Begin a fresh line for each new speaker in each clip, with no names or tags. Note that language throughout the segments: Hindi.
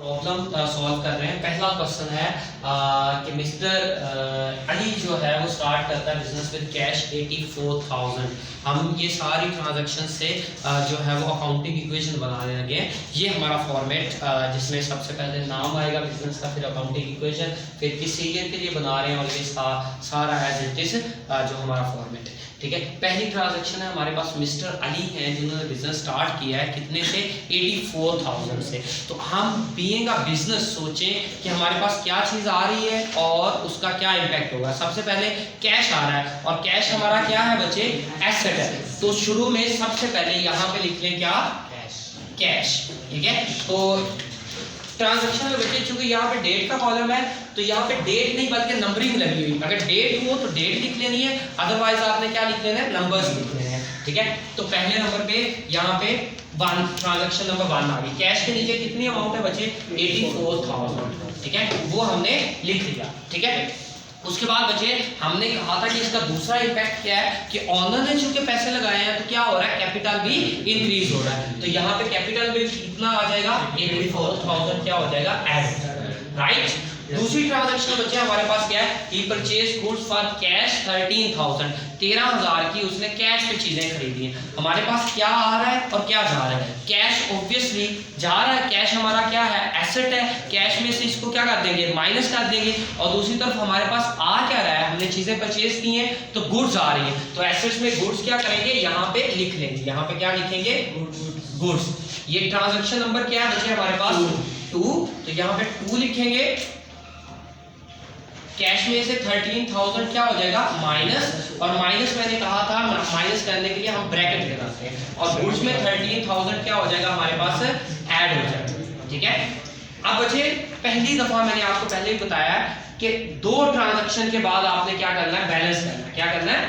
प्रॉब्लम सॉल्व कर रहे हैं। पहला क्वेश्चन है कि मिस्टर अली जो है वो स्टार्ट करता है बिजनेस विद कैश 84,000। हम ये सारी ट्रांजैक्शन से जो है वो अकाउंटिंग इक्वेशन बनाने लगे हैं। ये हमारा फॉर्मेट जिसमें सबसे पहले नाम आएगा बिजनेस का, फिर अकाउंटिंग इक्वेशन, फिर किस ईयर के लिए बना रहे हैं, और ये सारा एज इट इज जो हमारा फॉर्मेट है। ठीक है, पहली ट्रांजैक्शन है हमारे पास मिस्टर अली हैं जिन्होंने बिजनेस स्टार्ट किया है कितने से 84,000 से। तो हम बीइंग अ बिजनेस सोचें कि हमारे पास क्या चीज़ आ रही है और उसका क्या इम्पैक्ट होगा। सबसे पहले कैश आ रहा है, और कैश हमारा क्या है बच्चे, एसेट है। तो शुरू में सबसे पहले यहाँ पे लिख लें क्या, कैश। ठीक है, तो ट्रांजैक्शन में बच्चे चूंकि यहाँ पे डेट का कॉलम है तो यहाँ पे डेट नहीं बल्कि नंबरिंग लगी हुई। अगर डेट हो तो डेट लिख लेनी है, अदरवाइज आपने क्या लिख लेना है, नंबर्स लिख लेने हैं। ठीक है, तो पहले नंबर पे यहाँ पे ट्रांजैक्शन नंबर 1 आ गई। कैश के नीचे कितनी अमाउंट है बच्चे, 84,000। ठीक है, वो हमने लिख लिया। ठीक है, उसके बाद बच्चे हमने कहा था कि इसका दूसरा इम्पैक्ट क्या है कि ऑनर ने चूंकि पैसे लगाए हैं तो क्या हो रहा है, कैपिटल भी इंक्रीज हो रहा है। तो यहाँ पे कैपिटल भी कितना आ जाएगा, 84,000 क्या हो जाएगा, एड। राइट, दूसरी ट्रांजैक्शन बच्चे हमारे पास क्या है, ही परचेज गुड्स फॉर कैश 13,000। 13,000 की उसने कैश पे चीजें खरीदी हैं। हमारे पास क्या आ रहा है और क्या जा रहा है, कैश ऑब्वियसली जा रहा है। कैश हमारा क्या है, एसेट है। कैश में से इसको क्या कर देंगे, माइनस कर देंगे। और दूसरी तरफ हमारे पास आ क्या रहा है, हमने चीजें परचेज की हैं तो गुड्स आ रही हैं। तो एसेट्स में गुड्स क्या करेंगे, यहाँ पे लिख लेंगे। यहाँ पे क्या लिखेंगे, गुड्स। ये ट्रांजैक्शन नंबर क्या है बच्चे हमारे पास, 2। तो यहाँ पे 2 लिखेंगे। कैश में से 13,000 क्या हो जाएगा, माइनस। और माइनस मैंने कहा था माइनस करने के लिए हम ब्रैकेट लगाते हैं, और गुड्स में 13,000 क्या हो जाएगा हमारे पास, ऐड हो जाएगा। ठीक है, अब बच्चे पहली दफा मैंने आपको पहले ही बताया कि 2 ट्रांजैक्शन के बाद आपने क्या करना है, बैलेंस करना है। क्या करना है,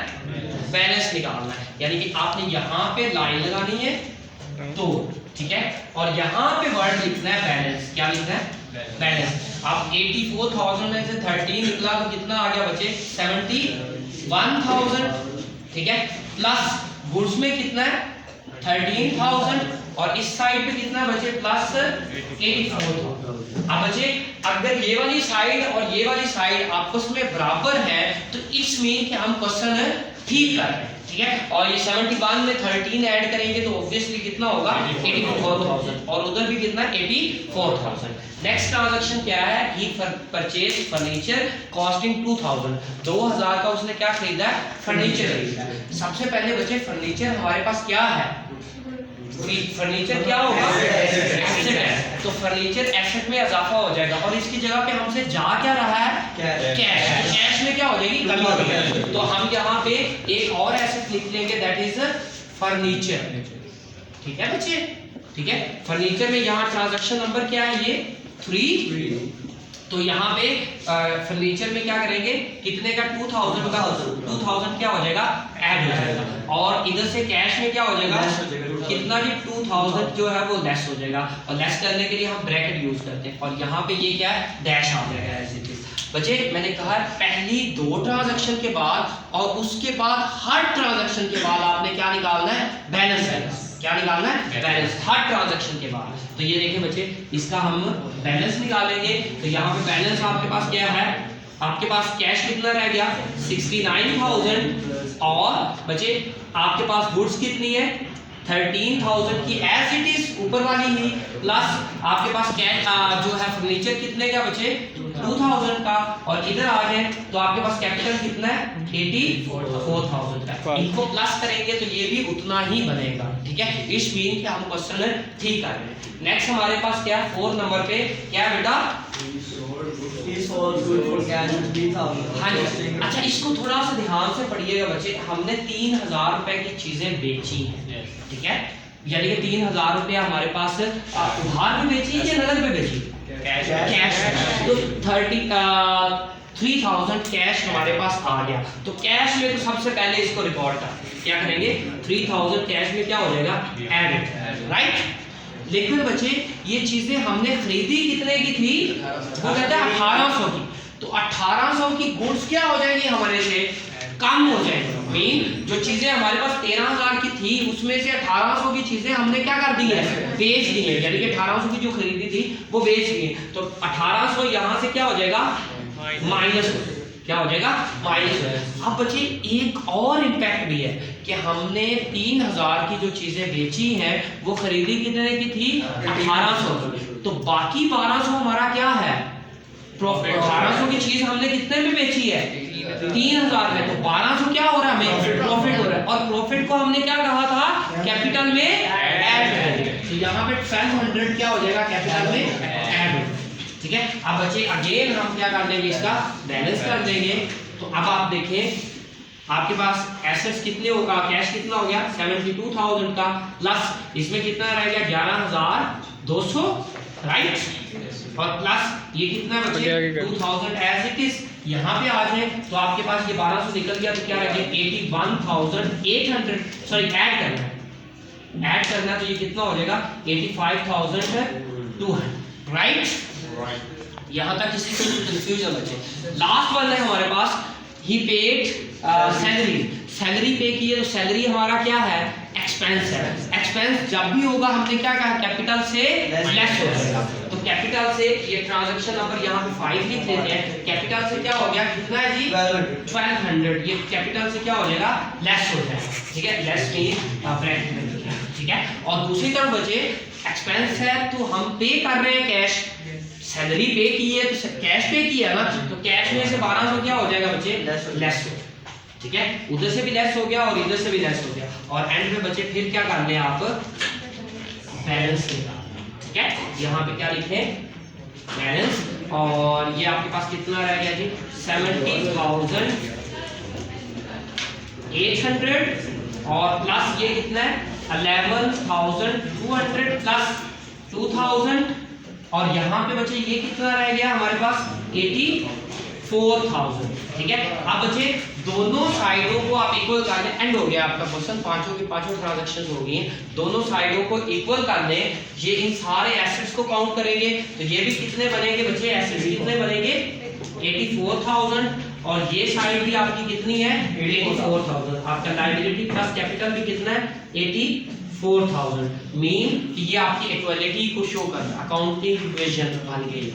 बैलेंस निकालना है। यानी कि आपने यहाँ पे लाइन लगानी है 2। ठीक है, और यहाँ पे वर्ड लिखना है बैलेंस। क्या लिखना है, बैलेंस। अब 84,000 में से 13 निकला तो कितना आ गया बच्चे, 71,000। ठीक है, प्लस गुड्स में कितना है, 13,000, और इस साइड पे कितना बचे, प्लस 84,000। अब बच्चे अगर ये वाली साइड और ये वाली साइड आपस में बराबर है तो इट्स मीन कि हम क्वेश्चन ठीक कर रहे हैं। ठीक है, और ये 71 में 13 ऐड करेंगे तो ऑब्वियसली कितना होगा, 84,000, और उधर भी कितना, 84,000। नेक्स्ट ट्रांजैक्शन क्या है, ही परचेज फर्नीचर कॉस्टिंग 2,000। 2,000 का उसने क्या खरीदा है, फर्नीचर खरीदा है। सबसे पहले बच्चे फर्नीचर हमारे पास क्या है, फर्नीचर क्या होगा, एसेट है। तो फर्नीचर एसेट में इजाफा हो जाएगा, और इसकी जगह पे हमसे जा क्या रहा है, कैश। कैश में क्या हो जाएगी, कमी हो जाएगी। तो हम यहाँ पे एक और एसेट लिख लेंगे, दैट इज फर्नीचर। ठीक है बच्चे, ठीक है, फर्नीचर में यहाँ ट्रांजैक्शन नंबर क्या है, ये 3। तो यहाँ पे फर्नीचर में क्या करेंगे, कितने का, 2,000 का 2,000 क्या हो जाएगा, ऐड हो जाएगा। और इधर से कैश में क्या हो जाएगा, कितना भी 2,000 जो है वो लेस हो जाएगा, और लेस करने के लिए हम ब्रैकेट यूज करते हैं, और यहाँ पे ये क्या है, डैश आ जाएगा ऐसे। बच्चे मैंने कहा पहली 2 ट्रांजैक्शन के बाद और उसके बाद हर ट्रांजैक्शन के बाद आपने क्या निकालना है, बैलेंस। क्या निकालना है, बैलेंस, हर ट्रांजैक्शन के बाद। तो ये देखिए बच्चे, इसका हम बैलेंस निकालेंगे। तो यहाँ पे बैलेंस आपके पास क्या है, आपके पास कैश कितना रह गया, 69,000, और बच्चे आपके पास गुड्स कितनी है, 13,000 की एज इट इज ऊपर वाली ही, प्लस आपके पास कैश जो है फर्नीचर कितने का बचे, 2,000 का, और इधर आ गए तो आपके पास कैपिटल कितना है, 84,000 का। इनको प्लस करेंगे तो ये भी उतना ही बनेगा। ठीक है, इस मीन के हम क्वेश्चन ठीक कर रहे हैं। नेक्स्ट हमारे पास क्या है, 4 नंबर पे क्या है बेटा, हाँ जी। अच्छा, इसको थोड़ा सा ध्यान से पढ़िएगा बच्चे। हमने 3,000 रुपए की चीजें बेची हैं। ठीक है, यानी कि 3,000 रुपया हमारे पास उधार में बेची या नगद में बेची, कैश। तो 3,000 कैश हमारे पास आ गया। तो कैश में तो सबसे पहले इसको रिकॉर्ड कर क्या करेंगे, 3,000 कैश में क्या हो जाएगा, एड। राइट, लेकिन बच्चे ये चीजें हमने खरीदी कितने की थी, वो कहता है 1,800 की। तो 1,800 की गुड्स क्या हो जाएंगी, हमारे से कम हो जाएगा। मीन जो चीजें हमारे पास 13,000 की थी उसमें से 1800 की चीजें हमने क्या कर दी है, बेच दी है, यानी कि 1800 की जो खरीदी थी वो बेच दी है। तो 1800 यहाँ से क्या हो जाएगा, माइनस, क्या हो जाएगा, माइनस हो जाएगा। अब बच्चे एक और इम्पैक्ट भी है कि हमने 3000 की जो चीजें बेची हैं वो खरीदी कितने की थी, 1800, तो बाकी 1200 हमारा क्या है, प्रॉफिट। 1800 की चीज हमने कितने में बेची है, 3000 में, तो 1200 क्या हो रहा है, हमें प्रॉफिट हो रहा है। और प्रॉफिट को हमने क्या कहा था, कैपिटल में ऐड करेंगे, तो यहाँ पे 1200 क्या हो जाएगा, कैपिटल में ऐड हो। ठीक है, अब बच्चे अगेन हम क्या कर देंगे, इसका बैलेंस कर देंगे। तो अब आप देखें आपके पास एसेट्स कितने होगा, कैश कितना हो गया 72,000 का, प्लस इसमें कितना रह गया 11,200, राइट, और प्लस ये कितना बचे 2000 एज इट इज। यहाँ पे आ जाए तो आपके पास ये 1200 निकल गया, तो क्या रह गया 81,800, सॉरी ऐड करना, तो ये कितना हो जाएगा 85,200, राइट। यहाँ तक किसी को कंफ्यूजन बचे। लास्ट वाला है हमारे पास, ही पेड सैलरी पे की है, तो सैलरी हमारा क्या है, एक्सपेंस है। एक्सपेंस जब भी होगा हमने क्या कहा, कैपिटल से लेस हो जाएगा, तो कैपिटल से ये ट्रांजैक्शन नंबर यहाँ पे 5 लिख लेते हैं, कैपिटल से क्या हो गया, कितना है जी 1200, ये कैपिटल से क्या हो जाएगा, लेस हो जाएगा। ठीक है, लेस मीन ब्रैकेट में लिखा है। ठीक है, और दूसरी तरफ बचे एक्सपेंस है, तो हम पे कर रहे हैं कैश, सैलरी पे की है तो कैश पे किया ना, तो कैश में से 1200 क्या हो जाएगा बच्चे, लेस हो। ठीक है, उधर से भी लेस हो गया और इधर से भी लेस हो गया, और एंड में बच्चे फिर क्या करने हैं आप, बैलेंस निकालना। ठीक है, यहाँ पे क्या लिखे, बैलेंस, और ये आपके पास कितना रह गया जी 70,800, और प्लस ये कितना है 11,200 प्लस 2000, और यहाँ पे बच्चे ये कितना रह गया हमारे पास 84,000। ठीक है, अब बच्चे दोनों साइडों को आप इक्वल कर लें, एंड हो गया आपका क्वेश्चन, पांचों की पांचों ट्रांजैक्शंस हो गई हैं, दोनों साइडों को इक्वल कर लें। ये इन सारे एसेट्स को काउंट करेंगे तो ये भी कितने बनेंगे बच्चे, एसेट्स कितने बनेंगे 84,000, और ये साइड भी आपकी कितनी है 84,000, आपका लायबिलिटी प्लस कैपिटल भी कितना है 84,000। मीन कि ये आपकी इक्वालिटी को शो कर रहा है, अकाउंटिंग इक्वेशन बन गई।